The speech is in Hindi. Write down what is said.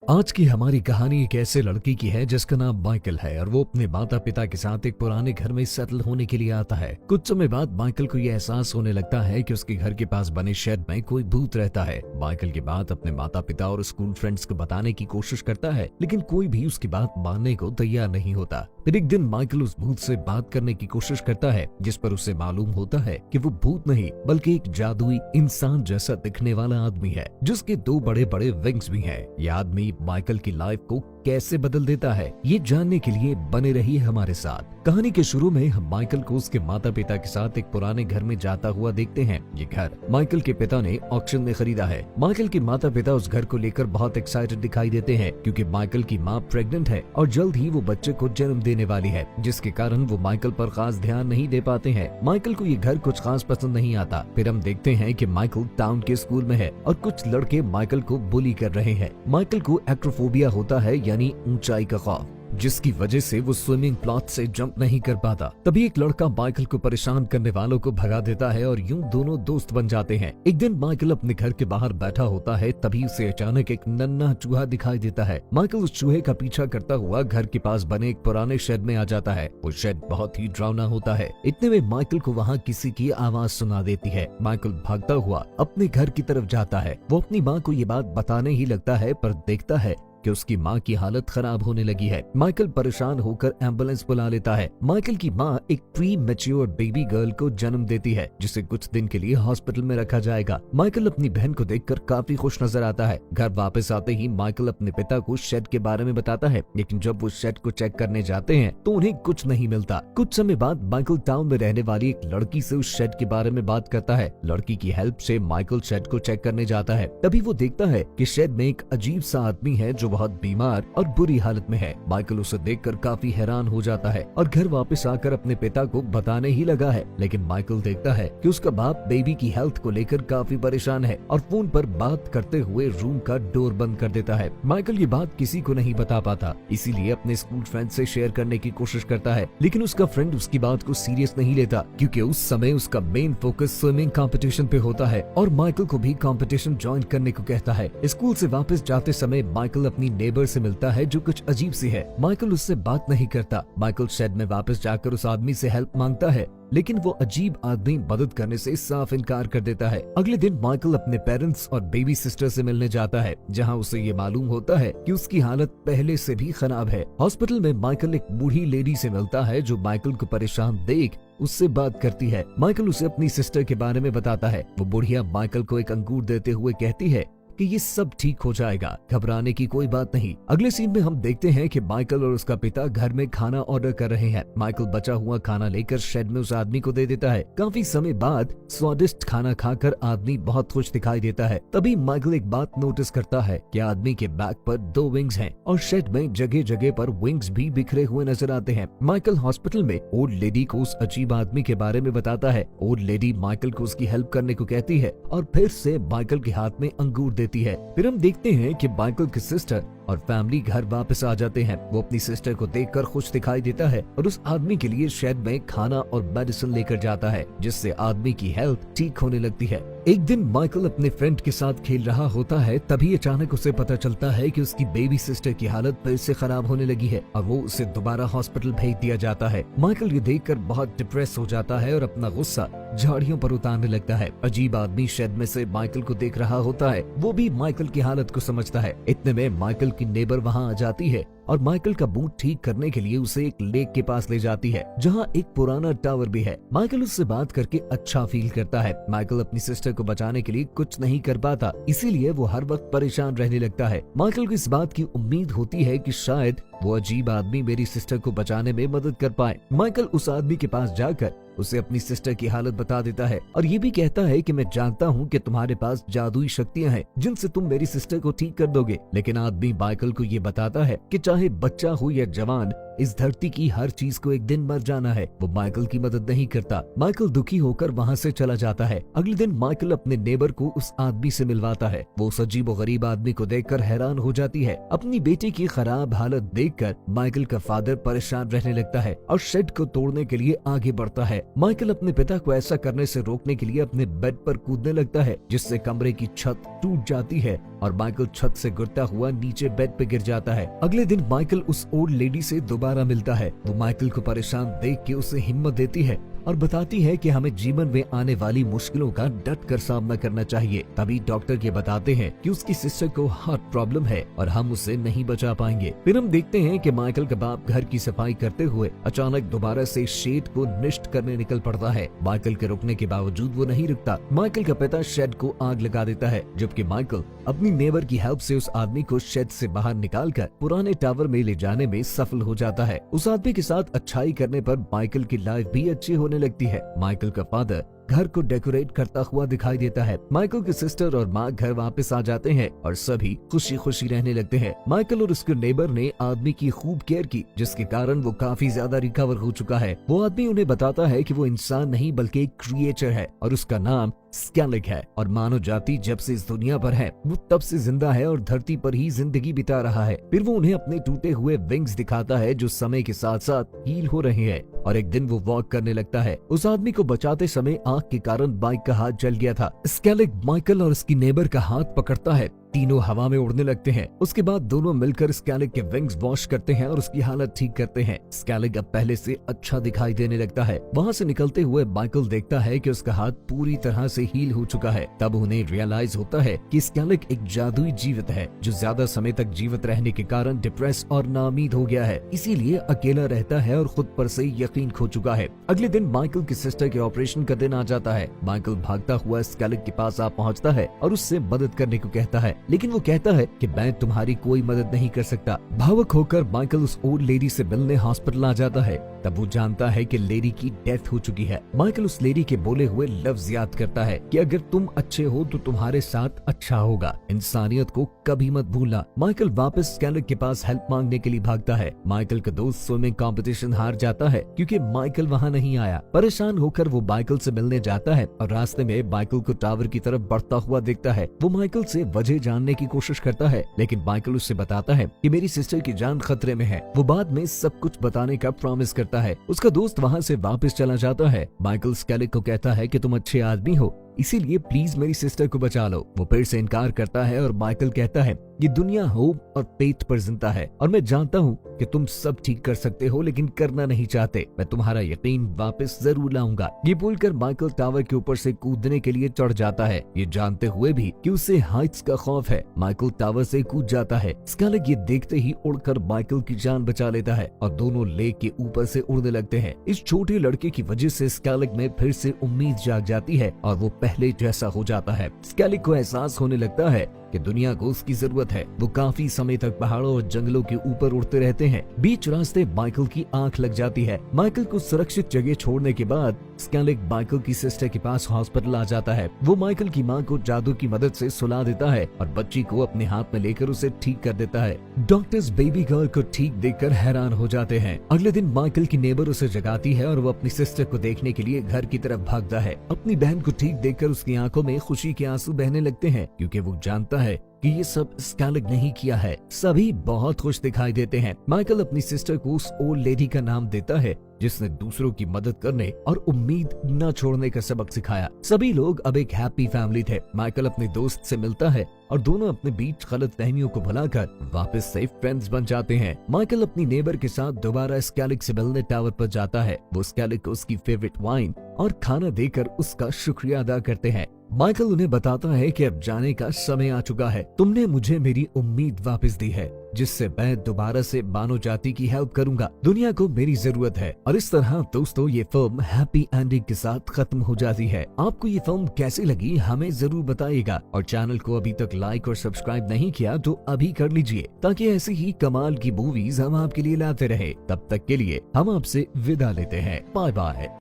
आज की हमारी कहानी एक ऐसे लड़की की है जिसका नाम माइकल है और वो अपने माता पिता के साथ एक पुराने घर में सेटल होने के लिए आता है। कुछ समय बाद माइकल को यह एहसास होने लगता है कि उसके घर के पास बने शेड में कोई भूत रहता है। माइकल की बात अपने माता पिता और स्कूल फ्रेंड्स को बताने की कोशिश करता है, लेकिन कोई भी उसकी बात मानने को तैयार नहीं होता। फिर एक दिन माइकल उस भूत से बात करने की कोशिश करता है, जिस पर उसे मालूम होता है कि वो भूत नहीं बल्कि एक जादुई इंसान जैसा दिखने वाला आदमी है, जिसके दो बड़े बड़े विंग्स भी हैं। यह आदमी माइकल की लाइफ को कैसे बदल देता है, ये जानने के लिए बने रहिए हमारे साथ। कहानी के शुरू में हम माइकल को उसके माता पिता के साथ एक पुराने घर में जाता हुआ देखते हैं। ये घर माइकल के पिता ने ऑक्शन में खरीदा है। माइकल के माता पिता उस घर को लेकर बहुत एक्साइटेड दिखाई देते हैं, क्योंकि माइकल की माँ प्रेग्नेंट है और जल्द ही वो बच्चे को जन्म देने वाली है, जिसके कारण वो माइकल पर खास ध्यान नहीं दे पाते हैं। माइकल को ये घर कुछ खास पसंद नहीं आता। फिर हम देखते हैं कि माइकल टाउन के स्कूल में है और कुछ लड़के माइकल को बुली कर रहे हैं। माइकल को एक्रोफोबिया होता है, यानी ऊंचाई का खौफ, जिसकी वजह से वो स्विमिंग पूल से जंप नहीं कर पाता। तभी एक लड़का माइकल को परेशान करने वालों को भगा देता है और यूं दोनों दोस्त बन जाते हैं। एक दिन माइकल अपने घर के बाहर बैठा होता है, तभी उसे अचानक एक नन्हा चूहा दिखाई देता है। माइकल उस चूहे का पीछा करता हुआ घर के पास बने एक पुराने शेड में आ जाता है। वो शेड बहुत ही डरावना होता है। इतने में माइकल को वहाँ किसी की आवाज सुना देती है। माइकल भागता हुआ अपने घर की तरफ जाता है। वो अपनी माँ को ये बात बताने ही लगता है, पर देखता है कि उसकी माँ की हालत खराब होने लगी है। माइकल परेशान होकर एम्बुलेंस बुला लेता है। माइकल की माँ एक प्री मैच्योर बेबी गर्ल को जन्म देती है, जिसे कुछ दिन के लिए हॉस्पिटल में रखा जाएगा। माइकल अपनी बहन को देखकर काफी खुश नजर आता है। घर वापस आते ही माइकल अपने पिता को शेड के बारे में बताता है, लेकिन जब वो शेड को चेक करने जाते हैं तो उन्हें कुछ नहीं मिलता। कुछ समय बाद माइकल टाउन में रहने वाली एक लड़की से उस शेड के बारे में बात करता है। लड़की की हेल्प से माइकल शेड को चेक करने जाता है। तभी वो देखता है कि शेड में एक अजीब सा आदमी है जो बहुत बीमार और बुरी हालत में है। माइकल उसे देखकर काफी हैरान हो जाता है और घर वापस आकर अपने पिता को बताने ही लगा है, लेकिन माइकल देखता है कि उसका बाप बेबी की हेल्थ को लेकर काफी परेशान है और फोन पर बात करते हुए रूम का डोर बंद कर देता है। माइकल ये बात किसी को नहीं बता पाता, इसीलिए अपने स्कूल फ्रेंड से शेयर करने की कोशिश करता है, लेकिन उसका फ्रेंड उसकी बात को सीरियस नहीं लेता, क्योंकि उस समय उसका मेन फोकस स्विमिंग कंपटीशन पे होता है और माइकल को भी कंपटीशन ज्वाइन करने को कहता है। स्कूल से वापस जाते समय माइकल अपनी नेबर से मिलता है जो कुछ अजीब सी है। माइकल उससे बात नहीं करता। माइकल शेड में वापस जाकर उस आदमी से हेल्प मांगता है, लेकिन वो अजीब आदमी मदद करने से साफ इनकार कर देता है। अगले दिन माइकल अपने पेरेंट्स और बेबी सिस्टर से मिलने जाता है, जहां उसे ये मालूम होता है कि उसकी हालत पहले से भी खराब है। हॉस्पिटल में माइकल एक बूढ़ी लेडी से मिलता है जो माइकल को परेशान देख उससे बात करती है। माइकल उसे अपनी सिस्टर के बारे में बताता है। वो बुढ़िया माइकल को एक अंगूर देते हुए कहती है कि ये सब ठीक हो जाएगा, घबराने की कोई बात नहीं। अगले सीन में हम देखते हैं कि माइकल और उसका पिता घर में खाना ऑर्डर कर रहे हैं। माइकल बचा हुआ खाना लेकर शेड में उस आदमी को दे देता है। काफी समय बाद स्वादिष्ट खाना खाकर आदमी बहुत खुश दिखाई देता है। तभी माइकल एक बात नोटिस करता है कि आदमी के बैक पर दो विंग्स हैं और शेड में जगह जगह पर विंग्स भी बिखरे हुए नजर आते हैं। माइकल हॉस्पिटल में ओल्ड लेडी को उस अजीब आदमी के बारे में बताता है। ओल्ड लेडी माइकल को उसकी हेल्प करने को कहती है और फिर से माइकल के हाथ में अंगूर देती है। फिर हम देखते हैं कि माइकल की सिस्टर और फैमिली घर वापस आ जाते हैं। वो अपनी सिस्टर को देखकर खुश दिखाई देता है और उस आदमी के लिए शेड में खाना और मेडिसिन लेकर जाता है, जिससे आदमी की हेल्थ ठीक होने लगती है। एक दिन माइकल अपने फ्रेंड के साथ खेल रहा होता है, तभी अचानक उसे पता चलता है कि उसकी बेबी सिस्टर की हालत फिर से खराब होने लगी है और वो उसे दोबारा हॉस्पिटल भेज दिया जाता है। माइकल ये देखकर बहुत डिप्रेस हो जाता है और अपना गुस्सा झाड़ियों पर उतारने लगता है। अजीब आदमी शेड में से माइकल को देख रहा होता है। वो भी माइकल की हालत को समझता है। इतने में माइकल की नेबर वहाँ आ जाती है और माइकल का बूट ठीक करने के लिए उसे एक लेक के पास ले जाती है, जहाँ एक पुराना टावर भी है। माइकल उससे बात करके अच्छा फील करता है। माइकल अपनी सिस्टर को बचाने के लिए कुछ नहीं कर पाता, इसीलिए वो हर वक्त परेशान रहने लगता है। माइकल को इस बात की उम्मीद होती है कि शायद वो अजीब आदमी मेरी सिस्टर को बचाने में मदद कर पाए। माइकल उस आदमी के पास जाकर उसे अपनी सिस्टर की हालत बता देता है और ये भी कहता है कि मैं जानता हूँ कि तुम्हारे पास जादुई शक्तियाँ हैं जिनसे तुम मेरी सिस्टर को ठीक कर दोगे। लेकिन आदमी माइकल को ये बताता है कि चाहे बच्चा हो या जवान, इस धरती की हर चीज को एक दिन मर जाना है। वो माइकल की मदद नहीं करता। माइकल दुखी होकर वहाँ से चला जाता है। अगले दिन माइकल अपने नेबर को उस आदमी से मिलवाता है। वो उस अजीबोगरीब आदमी को देखकर हैरान हो जाती है। अपनी बेटी की खराब हालत देखकर माइकल का फादर परेशान रहने लगता है और शेड को तोड़ने के लिए आगे बढ़ता है। माइकल अपने पिता को ऐसा करने से रोकने के लिए अपने बेड पर कूदने लगता है, जिससे कमरे की छत टूट जाती है और माइकल छत से गिरता हुआ नीचे बेड पे गिर जाता है। अगले दिन माइकल उस ओल्ड लेडी से दोबारा मिलता है। वो माइकल को परेशान देख के उसे हिम्मत देती है और बताती है कि हमें जीवन में आने वाली मुश्किलों का डट कर सामना करना चाहिए। तभी डॉक्टर ये बताते हैं कि उसकी सिस्टर को हार्ट प्रॉब्लम है और हम उसे नहीं बचा पाएंगे। फिर हम देखते हैं कि माइकल का बाप घर की सफाई करते हुए अचानक दोबारा से शेड को नष्ट करने निकल पड़ता है। माइकल के रुकने के बावजूद वो नहीं रुकता। माइकल का पिता शेड को आग लगा देता है, जबकि माइकल अपनी नेबर की हेल्प से उस आदमी को शेड से बाहर निकालकर पुराने टावर में ले जाने में सफल हो जाता है। उस आदमी के साथ अच्छाई करने पर माइकल की लाइफ भी अच्छी होने लगती है। माइकल का फादर घर को डेकोरेट करता हुआ दिखाई देता है। माइकल की सिस्टर और माँ घर वापस आ जाते हैं और सभी खुशी खुशी रहने लगते हैं। माइकल और उसके नेबर ने आदमी की खूब केयर की, जिसके कारण वो काफी ज्यादा रिकवर हो चुका है। वो आदमी उन्हें बताता है कि वो इंसान नहीं बल्कि एक क्रिएचर है और उसका नाम स्केलिग है और मानव जाति जब से इस दुनिया पर है वो तब से जिंदा है और धरती पर ही जिंदगी बिता रहा है। फिर वो उन्हें अपने टूटे हुए विंग्स दिखाता है जो समय के साथ साथ हील हो रहे हैं और एक दिन वो वॉक करने लगता है। उस आदमी को बचाते समय आग के कारण बाइक का हाथ जल गया था। स्केलिग माइकल और उसकी नेबर का हाथ पकड़ता है। तीनों हवा में उड़ने लगते हैं। उसके बाद दोनों मिलकर स्केलिग के विंग्स वॉश करते हैं और उसकी हालत ठीक करते हैं। स्केलिग अब पहले से अच्छा दिखाई देने लगता है। वहाँ से निकलते हुए माइकल देखता है कि उसका हाथ पूरी तरह से हील हो चुका है। तब उन्हें रियलाइज होता है कि स्केलिग एक जादुई जीवित है जो ज्यादा समय तक जीवित रहने के कारण डिप्रेस और नाउमीद हो गया है, इसीलिए अकेला रहता है और खुद पर से यकीन खो चुका है। अगले दिन माइकल की सिस्टर के ऑपरेशन का दिन आ जाता है। माइकल भागता हुआ स्केलिग के पास आ पहुँचता है और उससे मदद करने को कहता है, लेकिन वो कहता है कि मैं तुम्हारी कोई मदद नहीं कर सकता। भावुक होकर माइकल उस ओल्ड लेडी से मिलने हॉस्पिटल आ जाता है। तब वो जानता है कि लेडी की डेथ हो चुकी है। माइकल उस लेडी के बोले हुए लफ्ज याद करता है कि अगर तुम अच्छे हो तो तुम्हारे साथ अच्छा होगा, इंसानियत को कभी मत भूलना। माइकल वापस स्केलिग के पास हेल्प मांगने के लिए भागता है। माइकल का दोस्त स्विमिंग कंपटीशन हार जाता है क्योंकि माइकल वहाँ नहीं आया। परेशान होकर वो माइकल से मिलने जाता है और रास्ते में माइकल को टावर की तरफ बढ़ता हुआ देखता है। वो माइकल से वजह जानने की कोशिश करता है, लेकिन माइकल उससे बताता है कि मेरी सिस्टर की जान खतरे में है। वो बाद में सब कुछ बताने का प्रॉमिस करता है। उसका दोस्त वहाँ से वापस चला जाता है। माइकल स्केलिग को कहता है कि तुम अच्छे आदमी हो, इसीलिए प्लीज मेरी सिस्टर को बचा लो। वो फिर से इनकार करता है और माइकल कहता है ये दुनिया होप और पेट पर जिंदा है और मैं जानता हूँ कि तुम सब ठीक कर सकते हो, लेकिन करना नहीं चाहते। मैं तुम्हारा यकीन वापस जरूर लाऊंगा। ये बोलकर माइकल टावर के ऊपर से कूदने के लिए चढ़ जाता है, ये जानते हुए भी कि उसे हाइट्स का खौफ है। माइकल टावर से कूद जाता है। स्केलिग ये देखते ही उड़कर माइकल की जान बचा लेता है और दोनों लेक के ऊपर से उड़ने लगते हैं। इस छोटे लड़के की वजह से स्केलिग में फिर से उम्मीद जाग जाती है और वो पहले जैसा हो जाता है। स्केलिग को एहसास होने लगता है कि दुनिया को उसकी जरूरत है। वो काफी समय तक पहाड़ों और जंगलों के ऊपर उड़ते रहते हैं। बीच रास्ते माइकल की आंख लग जाती है। माइकल को सुरक्षित जगह छोड़ने के बाद स्केलिग माइकल की सिस्टर के पास हॉस्पिटल आ जाता है। वो माइकल की मां को जादू की मदद से सुला देता है और बच्ची को अपने हाथ में लेकर उसे ठीक कर देता है। डॉक्टर्स बेबी गर्ल को ठीक देखकर हैरान हो जाते हैं। अगले दिन माइकल की नेबर उसे जगाती है और वो अपनी सिस्टर को देखने के लिए घर की तरफ भागता है। अपनी बहन को ठीक देखकर उसकी आंखों में खुशी के आंसू बहने लगते हैं, क्योंकि वो जानता है कि ये सब स्केलिग नहीं किया है। सभी बहुत खुश दिखाई देते हैं। माइकल अपनी सिस्टर को उस ओल्ड लेडी का नाम देता है जिसने दूसरों की मदद करने और उम्मीद न छोड़ने का सबक सिखाया। सभी लोग अब एक हैप्पी फैमिली थे। माइकल अपने दोस्त से मिलता है और दोनों अपने बीच गलतफहमियों को भुलाकर वापस से फ्रेंड्स बन जाते हैं। माइकल अपनी नेबर के साथ दोबारा स्केलिग से मिलने टावर पर जाता है। वो स्केलिग को उसकी फेवरेट वाइन और खाना देकर उसका शुक्रिया अदा करते हैं। माइकल उन्हें बताता है कि अब जाने का समय आ चुका है। तुमने मुझे मेरी उम्मीद वापस दी है, जिससे मैं दोबारा से मानव जाति की हेल्प करूंगा। दुनिया को मेरी जरूरत है। और इस तरह दोस्तों ये फिल्म हैप्पी एंडिंग के साथ खत्म हो जाती है। आपको ये फिल्म कैसी लगी हमें जरूर बताइएगा और चैनल को अभी तक लाइक और सब्सक्राइब नहीं किया तो अभी कर लीजिए, ताकि ऐसी ही कमाल की मूवीज हम आपके लिए लाते रहे। तब तक के लिए हम आपसे विदा लेते हैं। Bye bye.